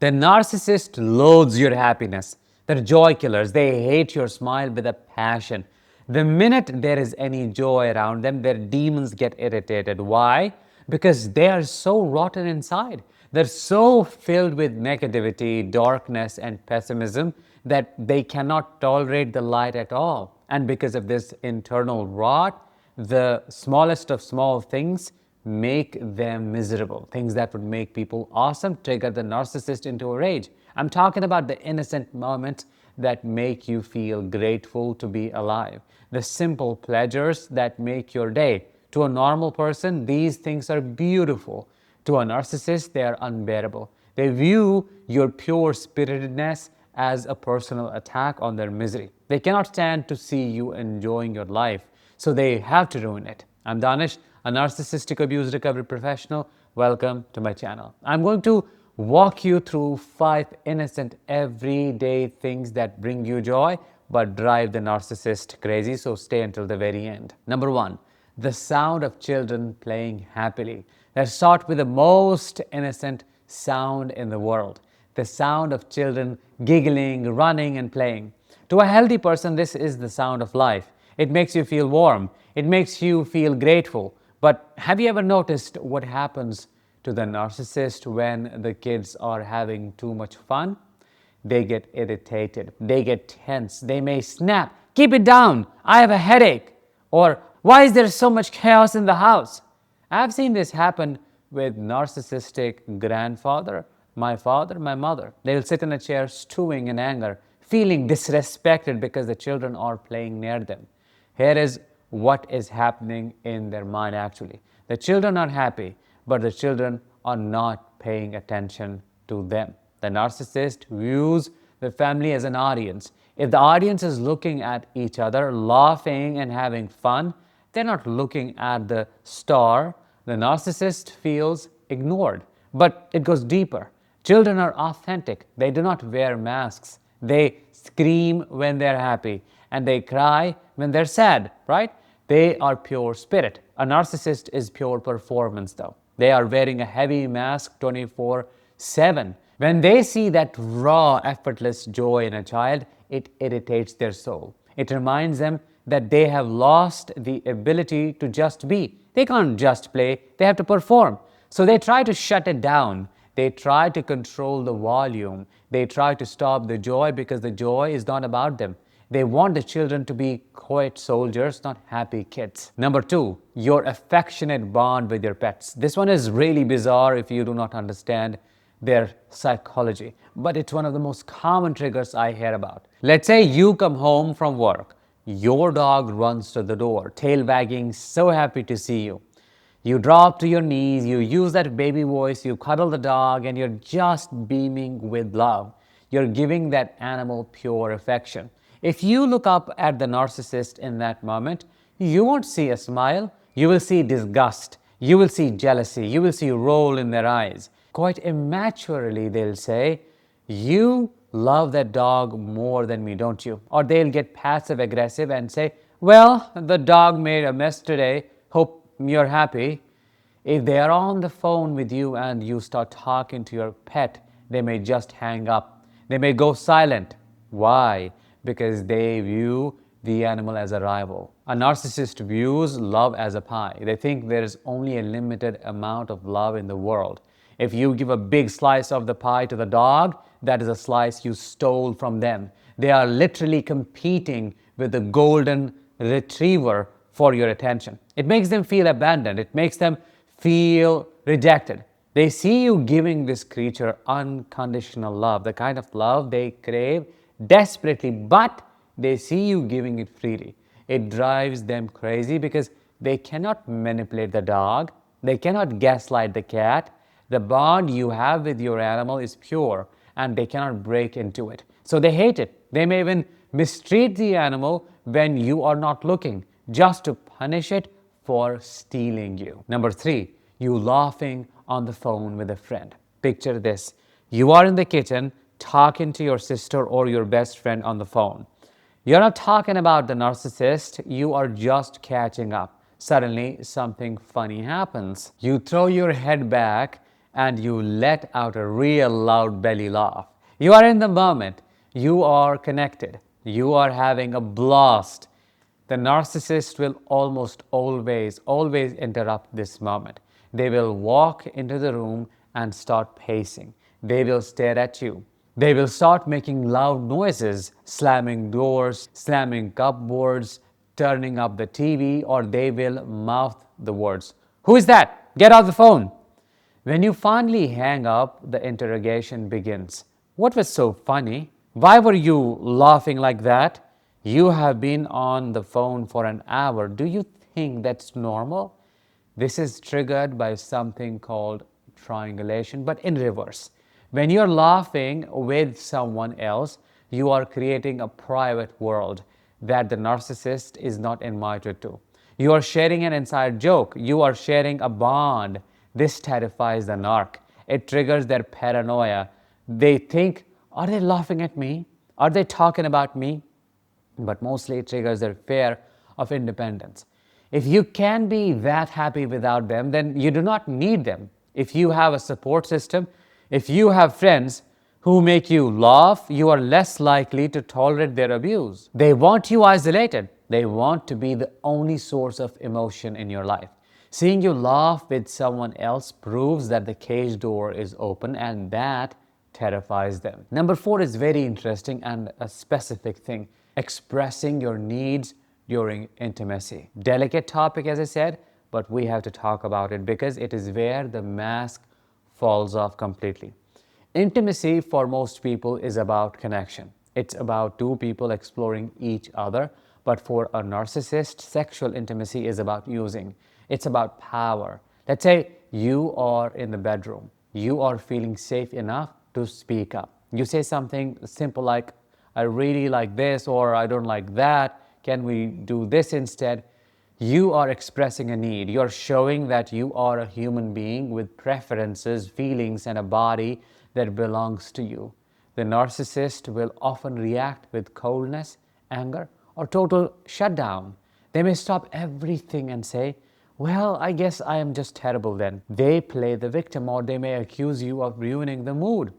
The narcissist loathes your happiness. They're joy killers. They hate your smile with a passion. The minute there is any joy around them, their demons get irritated. Why? Because they are so rotten inside. They're so filled with negativity, darkness, and pessimism that they cannot tolerate the light at all. And because of this internal rot, the smallest of small things make them miserable. Things that would make people awesome trigger the narcissist into a rage. I'm talking about the innocent moments that make you feel grateful to be alive, the simple pleasures that make your day. To a normal person, these things are beautiful. To a narcissist, they are unbearable. They view your pure spiritedness as a personal attack on their misery. They cannot stand to see you enjoying your life, so they have to ruin it. I'm Danish, a narcissistic abuse recovery professional. Welcome to my channel. I'm going to walk you through 5 innocent, everyday things that bring you joy but drive the narcissist crazy, so stay until the very end. Number 1, the sound of children playing happily. Let's start with the most innocent sound in the world. The sound of children giggling, running, and playing. To a healthy person, this is the sound of life. It makes you feel warm. It makes you feel grateful. But have you ever noticed what happens to the narcissist when the kids are having too much fun? They get irritated. They get tense. They may snap. Keep it down. I have a headache. Or, why is there so much chaos in the house? I've seen this happen with narcissistic grandfather, my father, my mother. They'll sit in a chair stewing in anger, feeling disrespected because the children are playing near them. Here is what is happening in their mind actually. The children are happy, but the children are not paying attention to them. The narcissist views the family as an audience. If the audience is looking at each other, laughing and having fun, they're not looking at the star. The narcissist feels ignored, but it goes deeper. Children are authentic. They do not wear masks. They scream when they're happy and they cry when they're sad, right? They are pure spirit. A narcissist is pure performance though. They are wearing a heavy mask 24/7. When they see that raw, effortless joy in a child, it irritates their soul. It reminds them that they have lost the ability to just be. They can't just play, they have to perform. So they try to shut it down. They try to control the volume. They try to stop the joy because the joy is not about them. They want the children to be quiet soldiers, not happy kids. Number 2, your affectionate bond with your pets. This one is really bizarre if you do not understand their psychology, but it's one of the most common triggers I hear about. Let's say you come home from work. Your dog runs to the door, tail wagging, so happy to see you. You drop to your knees, you use that baby voice, you cuddle the dog, and you're just beaming with love. You're giving that animal pure affection. If you look up at the narcissist in that moment, you won't see a smile. You will see disgust. You will see jealousy. You will see roll in their eyes. Quite immaturely, they'll say, you love that dog more than me, don't you? Or they'll get passive aggressive and say, well, the dog made a mess today. Hope you're happy. If they are on the phone with you and you start talking to your pet, they may just hang up. They may go silent. Why? Because they view the animal as a rival. A narcissist views love as a pie. They think there is only a limited amount of love in the world. If you give a big slice of the pie to the dog, that is a slice you stole from them. They are literally competing with the golden retriever for your attention. It makes them feel abandoned. It makes them feel rejected. They see you giving this creature unconditional love, the kind of love they crave desperately, but they see you giving it freely. It drives them crazy because they cannot manipulate the dog. They cannot gaslight the cat. The bond you have with your animal is pure and they cannot break into it. So they hate it. They may even mistreat the animal when you are not looking, just to punish it for stealing you. Number 3, you laughing on the phone with a friend. Picture this. You are in the kitchen talking to your sister or your best friend on the phone. You're not talking about the narcissist, you are just catching up. Suddenly, something funny happens. You throw your head back and you let out a real loud belly laugh. You are in the moment. You are connected. You are having a blast. The narcissist will almost always interrupt this moment. They will walk into the room and start pacing. They will stare at you. They will start making loud noises, slamming doors, slamming cupboards, turning up the TV, or they will mouth the words, "Who is that? Get off the phone." When you finally hang up, the interrogation begins. "What was so funny? Why were you laughing like that? You have been on the phone for an hour. Do you think that's normal?" This is triggered by something called triangulation, but in reverse. When you're laughing with someone else, you are creating a private world that the narcissist is not invited to. You are sharing an inside joke. You are sharing a bond. This terrifies the narc. It triggers their paranoia. They think, are they laughing at me? Are they talking about me? But mostly it triggers their fear of independence. If you can be that happy without them, then you do not need them. If you have a support system, if you have friends who make you laugh, you are less likely to tolerate their abuse. They want you isolated. They want to be the only source of emotion in your life. Seeing you laugh with someone else proves that the cage door is open, and that terrifies them. Number 4 is very interesting and a specific thing: expressing your needs during intimacy. Delicate topic, as I said, but we have to talk about it because it is where the mask falls off completely. Intimacy for most people is about connection. It's about two people exploring each other. But for a narcissist, sexual intimacy is about using. It's about power. Let's say you are in the bedroom. You are feeling safe enough to speak up. You say something simple like, "I really like this," or "I don't like that. Can we do this instead?" You are expressing a need. You're showing that you are a human being with preferences, feelings, and a body that belongs to you. The narcissist will often react with coldness, anger, or total shutdown. They may stop everything and say, "Well, I guess I am just terrible then." They play the victim, or they may accuse you of ruining the mood.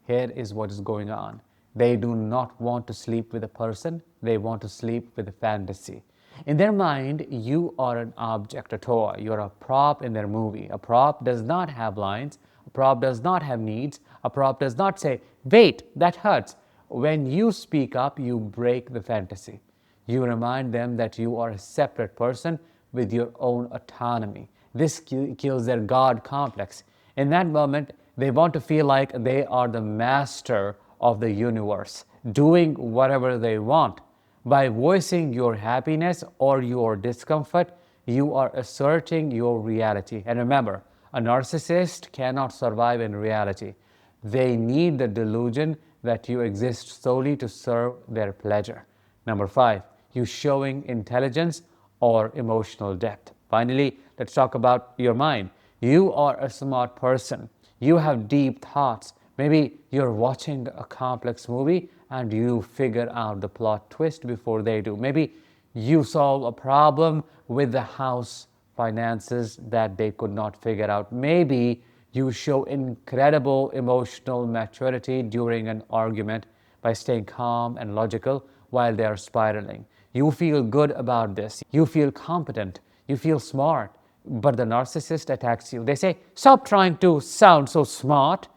Here is what is going on. They do not want to sleep with a person. They want to sleep with a fantasy. In their mind, you are an object, a toy. You are a prop in their movie. A prop does not have lines. A prop does not have needs. A prop does not say, "Wait, that hurts." When you speak up, you break the fantasy. You remind them that you are a separate person with your own autonomy. This kills their God complex. In that moment, they want to feel like they are the master of the universe, doing whatever they want. By voicing your happiness or your discomfort, you are asserting your reality. And remember, a narcissist cannot survive in reality. They need the delusion that you exist solely to serve their pleasure. Number 5, you showing intelligence or emotional depth. Finally, let's talk about your mind. You are a smart person. You have deep thoughts. Maybe you're watching a complex movie and you figure out the plot twist before they do. Maybe you solve a problem with the house finances that they could not figure out. Maybe you show incredible emotional maturity during an argument by staying calm and logical while they are spiraling. You feel good about this. You feel competent. You feel smart. But the narcissist attacks you. They say, "Stop trying to sound so smart."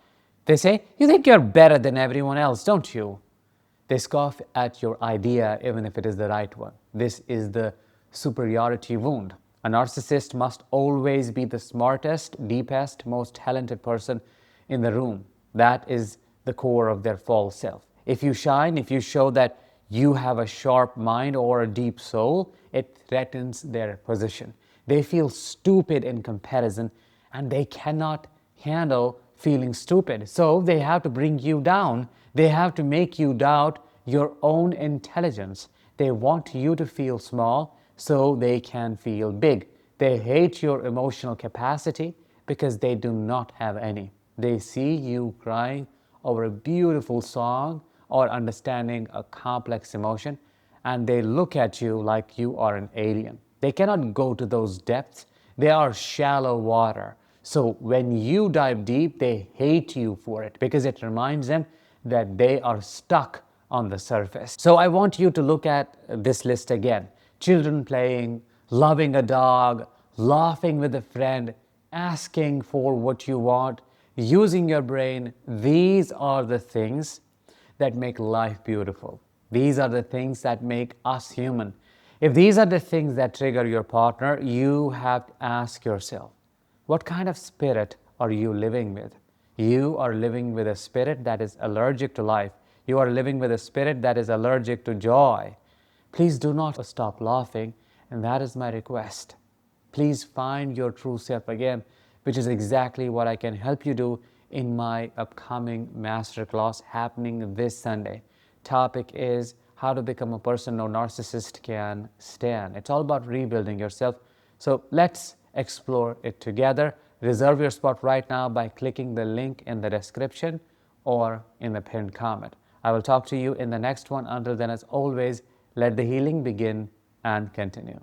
They say, "You think you're better than everyone else, don't you?" They scoff at your idea even if it is the right one. This is the superiority wound. A narcissist must always be the smartest, deepest, most talented person in the room. That is the core of their false self. If you shine, if you show that you have a sharp mind or a deep soul, it threatens their position. They feel stupid in comparison, and they cannot handle feeling stupid. So they have to bring you down. They have to make you doubt your own intelligence. They want you to feel small so they can feel big. They hate your emotional capacity because they do not have any. They see you crying over a beautiful song or understanding a complex emotion, and they look at you like you are an alien. They cannot go to those depths. They are shallow water. So when you dive deep, they hate you for it because it reminds them that they are stuck on the surface. So I want you to look at this list again. Children playing, loving a dog, laughing with a friend, asking for what you want, using your brain. These are the things that make life beautiful. These are the things that make us human. If these are the things that trigger your partner, you have to ask yourself, what kind of spirit are you living with? You are living with a spirit that is allergic to life. You are living with a spirit that is allergic to joy. Please do not stop laughing, and that is my request. Please find your true self again, which is exactly what I can help you do in my upcoming masterclass happening this Sunday. Topic is how to become a person no narcissist can stand. It's all about rebuilding yourself. So let's explore it together. Reserve your spot right now by clicking the link in the description or in the pinned comment. I will talk to you in the next one. Until then, as always, let the healing begin and continue.